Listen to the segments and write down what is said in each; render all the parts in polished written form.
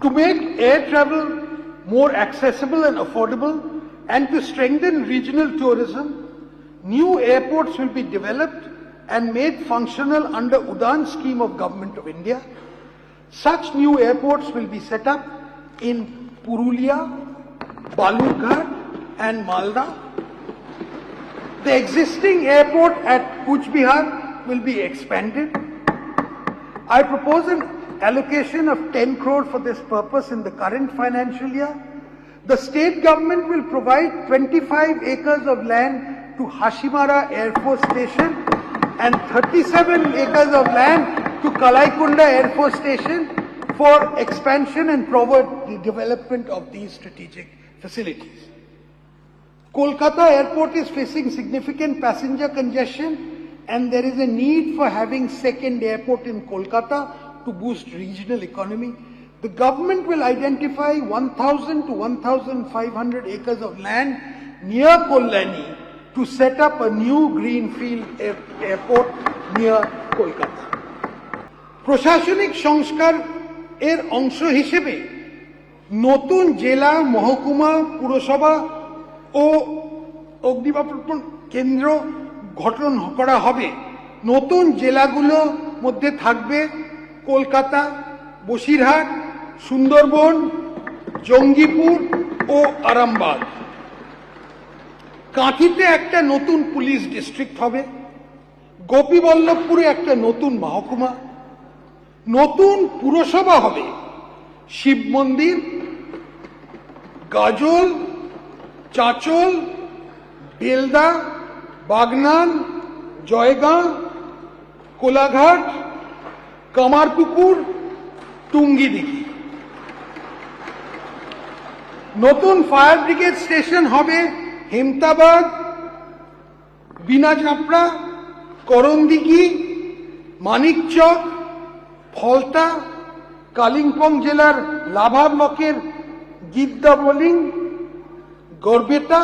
To make air travel more accessible and affordable and to strengthen regional tourism, new airports will be developed and made functional under Udan scheme of Government of India. Such new airports will be set up in Purulia, Balurghat and Malda. The existing airport at Kuch Bihar will be expanded. I propose an allocation of 10 crore for this purpose in the current financial year. The state government will provide 25 acres of land to Hashimara Air Force Station and 37 acres of land to Kalaikunda Air Force Station for expansion and forward development of these strategic facilities. Kolkata Airport is facing significant passenger congestion and there is a need for having second airport in Kolkata to boost regional economy. The government will identify 1,000 to 1,500 acres of land near Kollani to set up a new greenfield airport near Kolkata. প্রশাসনিক সংস্কার এর অংশ হিসেবে নতুন জেলা, মহকুমা, পুরসভা ও অগ্নিনির্বাপন কেন্দ্র গঠন করা হবে। নতুন জেলাগুলোর মধ্যে থাকবে কলকাতা, বসিরহাট, সুন্দরবন, জঙ্গিপুর ও আরামবাগ। কাঁথিতে একটা নতুন পুলিশ ডিস্ট্রিক্ট হবে, গোপীবল্লভপুরে একটা নতুন মহকুমা, নতুন পুরসভা হবে শিব মন্দির, গাজল, চাঁচল, বেলদা, বাগনান, জয়গাঁ, কোলাঘাট, কামারপুকুর, টুঙ্গিদিঘি। নতুন ফায়ার ব্রিগেড স্টেশন হবে হেমতাবাদ, বিনাচাপড়া, করণদিঘি, মানিকচক, ফলতা, কালিম্পং জেলার লাভা ব্লকের গিদ্দাবলিং, গড়বেতা,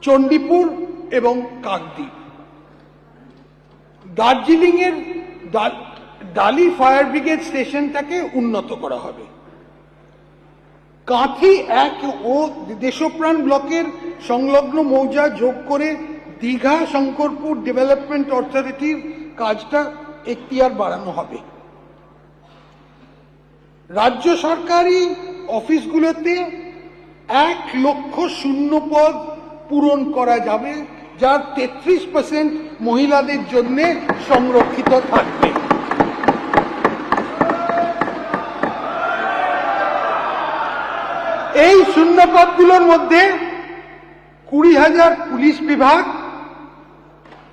চণ্ডীপুর এবং কাকদ্বীপ। দার্জিলিং এর ডালি ফায়ার ব্রিগেড স্টেশনটাকে উন্নত করা হবে। কাঁথি 1 ও দেশপ্রাণ ব্লকের সংলগ্ন মৌজা যোগ করে দীঘা শঙ্করপুর ডেভেলপমেন্ট অথরিটির কাজটা এখতিয়ার বাড়ানো হবে। রাজ্য সরকারি অফিসগুলোতে 1 লক্ষ শূন্য পদ পূরণ করা যাবে, যার 33% মহিলাদের জন্য সংরক্ষিত থাকবে। এই শূন্য পদগুলোর মধ্যে 20,000 পুলিশ বিভাগ,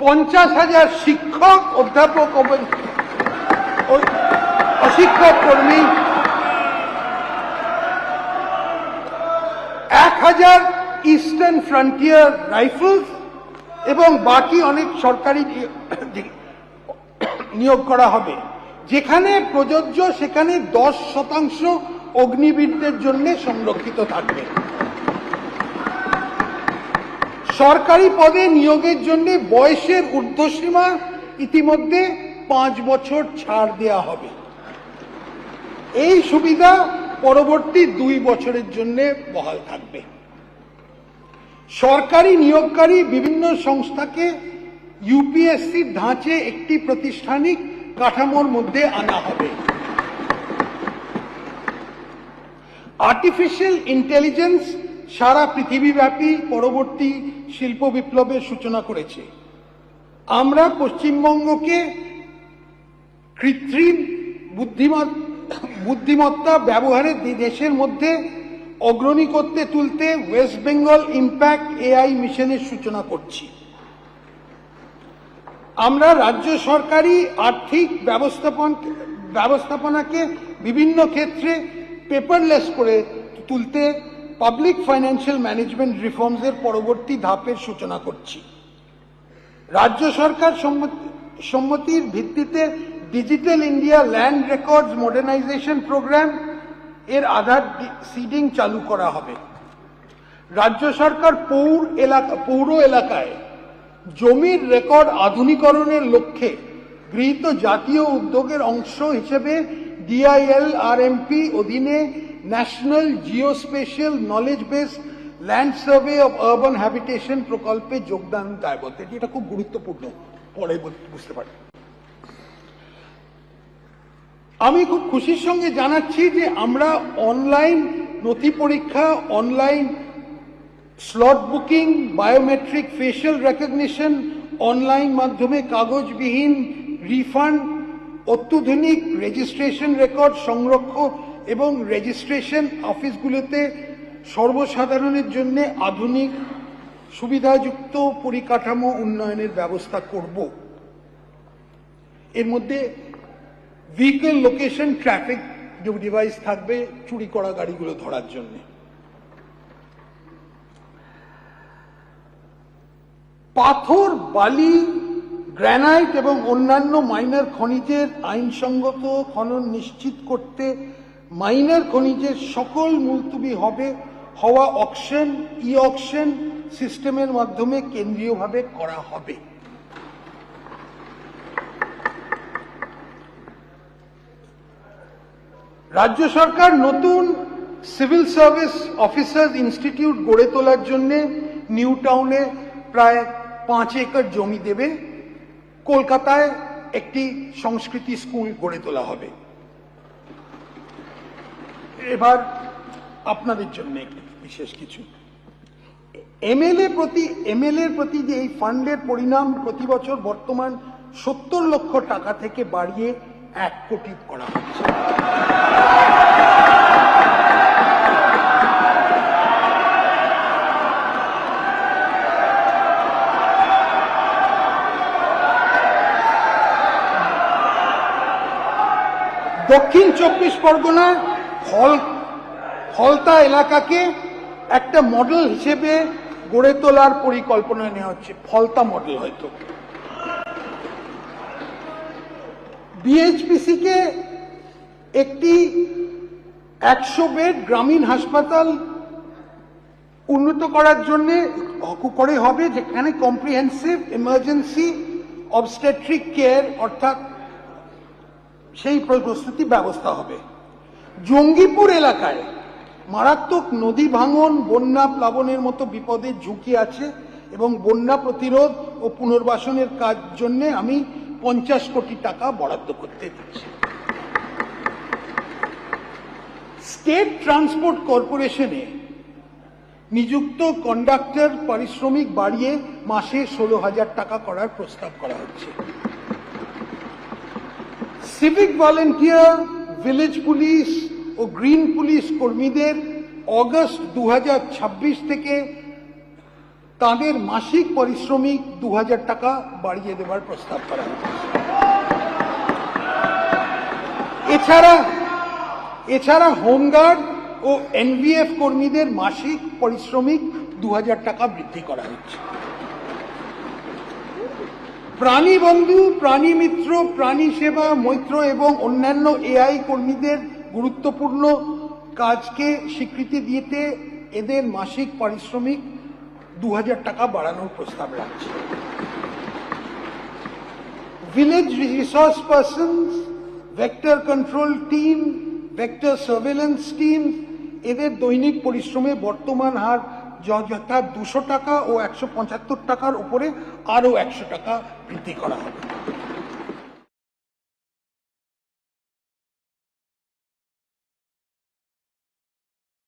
50,000 শিক্ষক, অধ্যাপক অশিক্ষক কর্মী, 1,000 ইস্টার্ন ফ্রন্টিয়ার রাইফেলস এবং বাকি অনেক সরকারি নিয়োগ করা হবে। যেখানে প্রযোজ্য সেখানে 10% অগ্নিবীরদের জন্য সংরক্ষিত থাকবে। সরকারি পদে নিয়োগের জন্য বয়সের ঊর্ধ্বসীমা ইতিমধ্যে 5 বছর ছাড় দেওয়া হবে। এই সুবিধা পরবর্তী 2 বছরের জন্য বহাল থাকবে। সরকারি নিয়োগকারী বিভিন্ন সংস্থাকে ইউপিএসসির ধাঁচে একটি প্রাতিষ্ঠানিক কাঠামোর মধ্যে আনা হবে। আর্টিফিশিয়াল ইন্টেলিজেন্স সারা পৃথিবীব্যাপী পরবর্তী শিল্প বিপ্লবের সূচনা করেছে। আমরা পশ্চিমবঙ্গকে কৃত্রিম বুদ্ধিমত্তা ব্যবহারে দেশের মধ্যে অগ্রণী করতে তুলতে ওয়েস্ট বেঙ্গল ইম্প্যাক্ট এআই মিশনের সূচনা করছি। আমরা রাজ্য সরকারি আর্থিক ব্যবস্থাপনাকে বিভিন্ন ক্ষেত্রে পেপারলেস করে তুলতে পাবলিক ফাইন্যান্সিয়াল ম্যানেজমেন্ট রিফর্মসের পরবর্তী ধাপের সূচনা করছি। রাজ্য সরকার সম্মতির ভিত্তিতে digital India land records modernisation programme এর আধার সিডিং চালু করা হবে। রাজ্য সরকার পৌর এলাকায় জমির রেকর্ড আধুনিকরণের লক্ষ্যে গৃহীত জাতীয় উদ্যোগের অংশ হিসেবে ডিআইএলআরএমপি অধীনে national geospatial knowledge base land survey of urban habitation প্রকল্পে যোগদান দায়বদ্ধ। এটা খুব গুরুত্বপূর্ণ, পরে বুঝতে পারি। আমি খুব খুশির সঙ্গে জানাচ্ছি যে আমরা অনলাইন নথি পরীক্ষা, online slot booking, biometric facial recognition, online মাধ্যমে কাগজবিহীন রিফান্ড, অত্যাধুনিক রেজিস্ট্রেশন রেকর্ড সংরক্ষণ এবং রেজিস্ট্রেশন অফিসগুলোতে সর্বসাধারণের জন্য আধুনিক সুবিধাযুক্ত পরিকাঠামো উন্নয়নের ব্যবস্থা করব। এর মধ্যে ভেহিকল লোকেশন ট্রাফিক ডিভাইস থাকবে চুরি করা গাড়িগুলো ধরার জন্য। পাথর, বালি, গ্রানাইট এবং অন্যান্য মাইনার খনিজের আইনসঙ্গত খনন নিশ্চিত করতে মাইনার খনিজের সকল মুলতবি হওয়া অকশন, ই অকশন সিস্টেমের মাধ্যমে কেন্দ্রীয়ভাবে করা হবে। রাজ্য সরকার নতুন সিভিল সার্ভিস অফিসার্স ইনস্টিটিউট গড়ে তোলার জন্য নিউ টাউনে প্রায় 5 একর জমি দেবে। কলকাতায় একটি সংস্কৃতি স্কুল গড়ে তোলা হবে। এবার আপনাদের জন্য একটি বিশেষ কিছু। এমএলএ প্রতি যে এই ফান্ডের পরিমাণ প্রতি বছর বর্তমান 70 লক্ষ টাকা থেকে বাড়িয়ে 1 কোটি করা হচ্ছে। দক্ষিণ 24 পরগনায় ফলতা এলাকাকে একটা মডেল হিসেবে গড়ে তোলার পরিকল্পনা নেওয়া হচ্ছে। ফলতা মডেল হয়তো বিএইচপিসি কে একটি 100 বেড গ্রামীণ হাসপাতাল উন্নত করার জন্য করে হবে, যেখানে কম্প্রিহেন্সিভ ইমার্জেন্সি অবস্টেট্রিক কেয়ার অর্থাৎ সেই প্রস্তুতি ব্যবস্থা হবে। জঙ্গিপুর এলাকায় মারাত্মক নদী ভাঙন, বন্যা প্লাবনের মতো বিপদের ঝুঁকি আছে এবং বন্যা প্রতিরোধ ও পুনর্বাসনের কাজ জন্য আমি 50 কোটি টাকা বরাদ্দ করতে দিচ্ছি। স্টেট ট্রান্সপোর্ট কর্পোরেশনে নিযুক্ত কন্ডাক্টর পারিশ্রমিক বাড়িয়ে মাসে 16,000 টাকা করার প্রস্তাব করা হচ্ছে। সিভিক ভলেন্টিয়ার, ভিলেজ পুলিশ ও গ্রিন পুলিশ কর্মীদের অগস্ট 2026 থেকে তাদের মাসিক পারিশ্রমিক 2,000 টাকা বাড়িয়ে দেওয়ার প্রস্তাব করা হয়েছে। এছাড়া হোমগার্ড ও এনভিএফ কর্মীদের মাসিক পারিশ্রমিক 2,000 টাকা বৃদ্ধি করা হচ্ছে। প্রাণী বন্ধু, প্রাণী মিত্র, প্রাণী সেবা, মৈত্র এবং অন্যান্য এআই কর্মীদের গুরুত্বপূর্ণ কাজকে স্বীকৃতি দিতে এদের মাসিক পারিশ্রমিক 2,000 টাকা বাড়ানোর প্রস্তাব রাখছে। Village resource persons, vector control team, vector surveillance team এদের দৈনিক পরিশ্রমে বর্তমান হার যথা 200 টাকা ও 175 টাকার উপরে আরও 100 টাকা বৃদ্ধি করা হবে।